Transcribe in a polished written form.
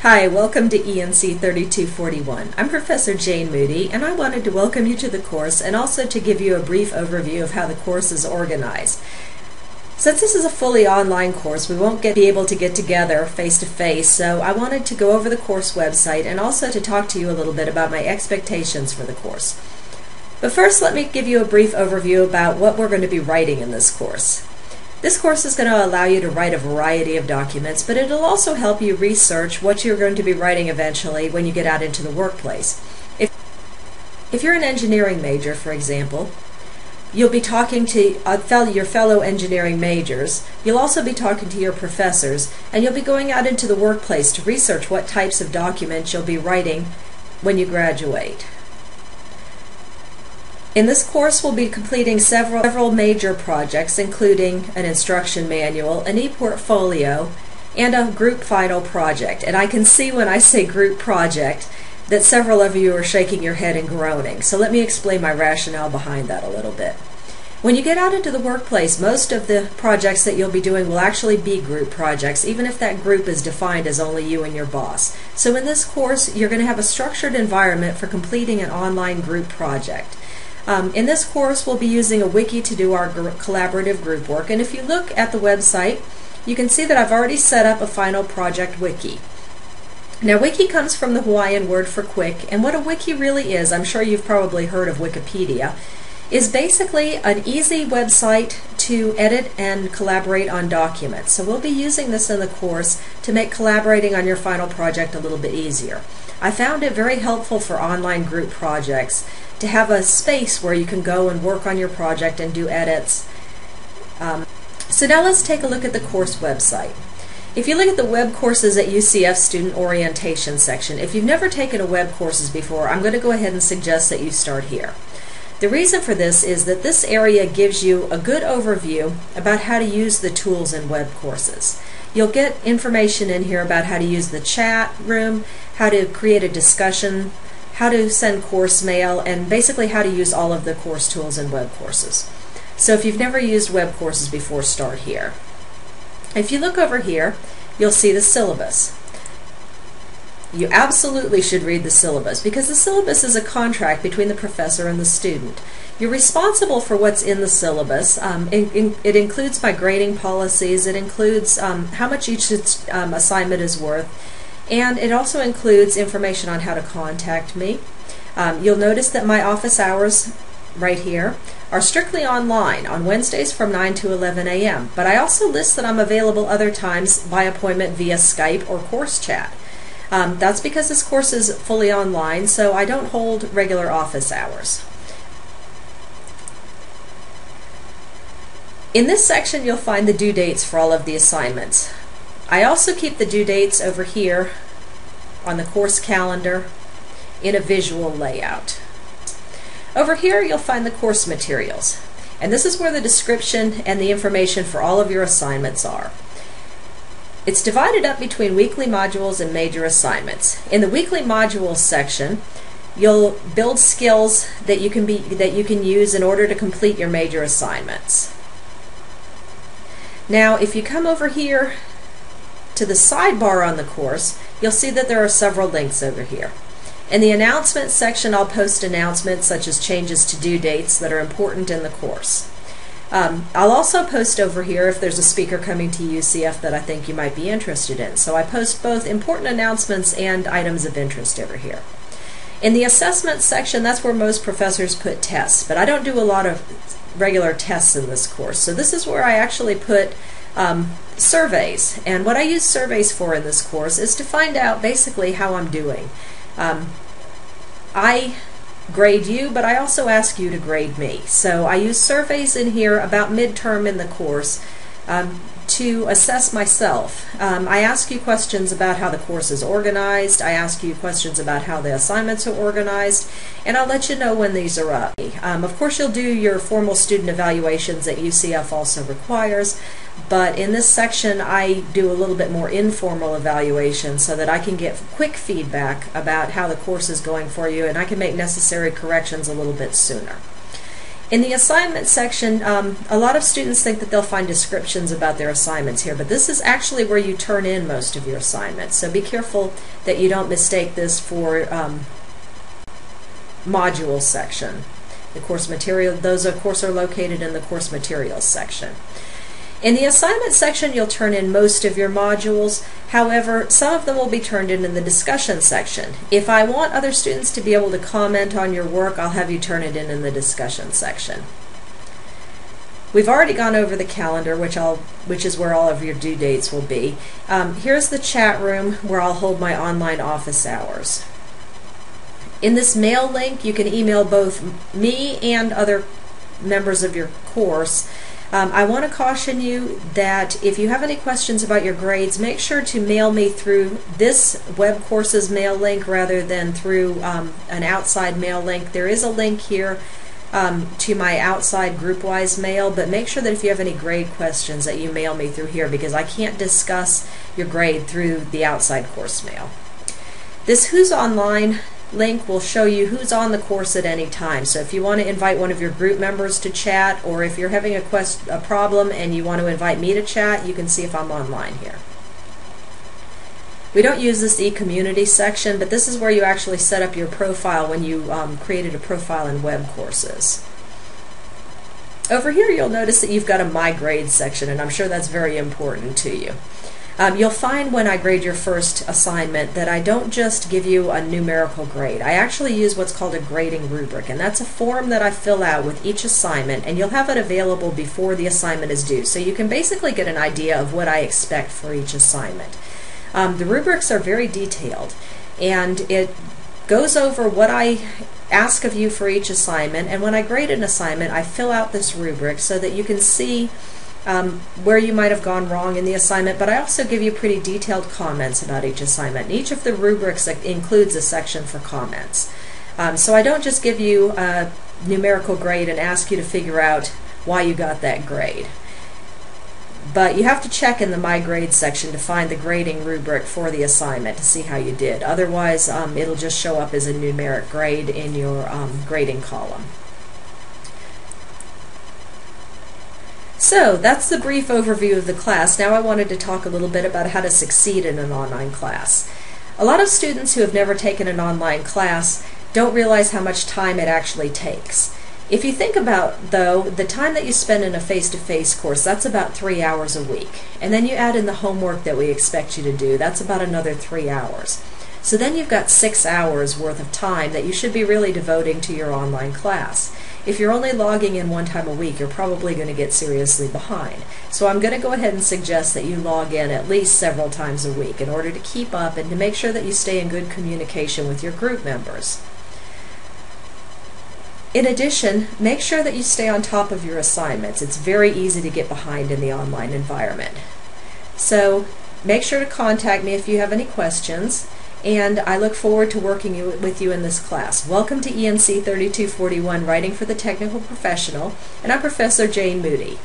Hi, welcome to ENC 3241. I'm Professor Jane Moody, and I wanted to welcome you to the course and also to give you a brief overview of how the course is organized. Since this is a fully online course, we won't be able to get together face-to-face, so I wanted to go over the course website and also to talk to you a little bit about my expectations for the course. But first, let me give you a brief overview about what we're going to be writing in this course. This course is going to allow you to write a variety of documents, but it'll also help you research what you're going to be writing eventually when you get out into the workplace. If you're an engineering major, for example, you'll be talking to your fellow engineering majors. You'll also be talking to your professors, and you'll be going out into the workplace to research what types of documents you'll be writing when you graduate. In this course, we'll be completing several major projects, including an instruction manual, an e-portfolio, and a group final project. And I can see when I say group project that several of you are shaking your head and groaning. So let me explain my rationale behind that a little bit. When you get out into the workplace, most of the projects that you'll be doing will actually be group projects, even if that group is defined as only you and your boss. So in this course, you're going to have a structured environment for completing an online group project. In this course, we'll be using a wiki to do our collaborative group work, and if you look at the website, you can see that I've already set up a final project wiki. Now, wiki comes from the Hawaiian word for quick, and what a wiki really is, I'm sure you've probably heard of Wikipedia, is basically an easy website to edit and collaborate on documents. So we'll be using this in the course to make collaborating on your final project a little bit easier. I found it very helpful for online group projects to have a space where you can go and work on your project and do edits. So now let's take a look at the course website. If you look at the web courses at UCF student orientation section, if you've never taken a web courses before, I'm going to go ahead and suggest that you start here. The reason for this is that this area gives you a good overview about how to use the tools in web courses. You'll get information in here about how to use the chat room, how to create a discussion, how to send course mail, and basically how to use all of the course tools in web courses. So if you've never used web courses before, start here. If you look over here, you'll see the syllabus. You absolutely should read the syllabus because the syllabus is a contract between the professor and the student. You're responsible for what's in the syllabus. It includes my grading policies, it includes how much each assignment is worth, and it also includes information on how to contact me. You'll notice that my office hours right here are strictly online on Wednesdays from 9 to 11 a.m. But I also list that I'm available other times by appointment via Skype or course chat. That's because this course is fully online, so I don't hold regular office hours. In this section, you'll find the due dates for all of the assignments. I also keep the due dates over here on the course calendar in a visual layout. Over here you'll find the course materials, and this is where the description and the information for all of your assignments are. It's divided up between weekly modules and major assignments. In the weekly modules section, you'll build skills that you can use in order to complete your major assignments. Now, if you come over here to the sidebar on the course, you'll see that there are several links over here. In the announcements section, I'll post announcements such as changes to due dates that are important in the course. I'll also post over here if there's a speaker coming to UCF that I think you might be interested in. So I post both important announcements and items of interest over here. In the assessment section, that's where most professors put tests, but I don't do a lot of regular tests in this course. So this is where I actually put surveys, and what I use surveys for in this course is to find out basically how I'm doing. I grade you, but I also ask you to grade me. So I use surveys in here about midterm in the course to assess myself. I ask you questions about how the course is organized, I ask you questions about how the assignments are organized, and I'll let you know when these are up. Of course, you'll do your formal student evaluations that UCF also requires, but in this section I do a little bit more informal evaluation so that I can get quick feedback about how the course is going for you, and I can make necessary corrections a little bit sooner. In the assignment section, a lot of students think that they'll find descriptions about their assignments here, but this is actually where you turn in most of your assignments. So be careful that you don't mistake this for module section. The course material, those of course are located in the course materials section. In the assignment section, you'll turn in most of your modules. However, some of them will be turned in the discussion section. If I want other students to be able to comment on your work, I'll have you turn it in the discussion section. We've already gone over the calendar, which is where all of your due dates will be. Here's the chat room where I'll hold my online office hours. In this mail link, you can email both me and other members of your course. I want to caution you that if you have any questions about your grades, make sure to mail me through this web courses mail link rather than through an outside mail link. There is a link here to my outside group-wise mail, but make sure that if you have any grade questions that you mail me through here, because I can't discuss your grade through the outside course mail. This Who's Online link will show you who's on the course at any time. So if you want to invite one of your group members to chat, or if you're having a problem and you want to invite me to chat, you can see if I'm online here. We don't use this e-community section, but this is where you actually set up your profile when you created a profile in web courses. Over here you'll notice that you've got a My Grade section, and I'm sure that's very important to you. You'll find when I grade your first assignment that I don't just give you a numerical grade. I actually use what's called a grading rubric, and that's a form that I fill out with each assignment, and you'll have it available before the assignment is due. So you can basically get an idea of what I expect for each assignment. The rubrics are very detailed, and it goes over what I ask of you for each assignment, and when I grade an assignment, I fill out this rubric so that you can see where you might have gone wrong in the assignment, but I also give you pretty detailed comments about each assignment. And each of the rubrics includes a section for comments. So I don't just give you a numerical grade and ask you to figure out why you got that grade. But you have to check in the My Grade section to find the grading rubric for the assignment to see how you did. Otherwise, it'll just show up as a numeric grade in your grading column. So that's the brief overview of the class. Now I wanted to talk a little bit about how to succeed in an online class. A lot of students who have never taken an online class don't realize how much time it actually takes. If you think about, though, the time that you spend in a face-to-face course, that's about 3 hours a week. And then you add in the homework that we expect you to do, that's about another 3 hours. So then you've got 6 hours worth of time that you should be really devoting to your online class. If you're only logging in one time a week, you're probably going to get seriously behind. So I'm going to go ahead and suggest that you log in at least several times a week in order to keep up and to make sure that you stay in good communication with your group members. In addition, make sure that you stay on top of your assignments. It's very easy to get behind in the online environment. So make sure to contact me if you have any questions, and I look forward to working with you in this class. Welcome to ENC 3241, Writing for the Technical Professional, and I'm Professor Jane Moody.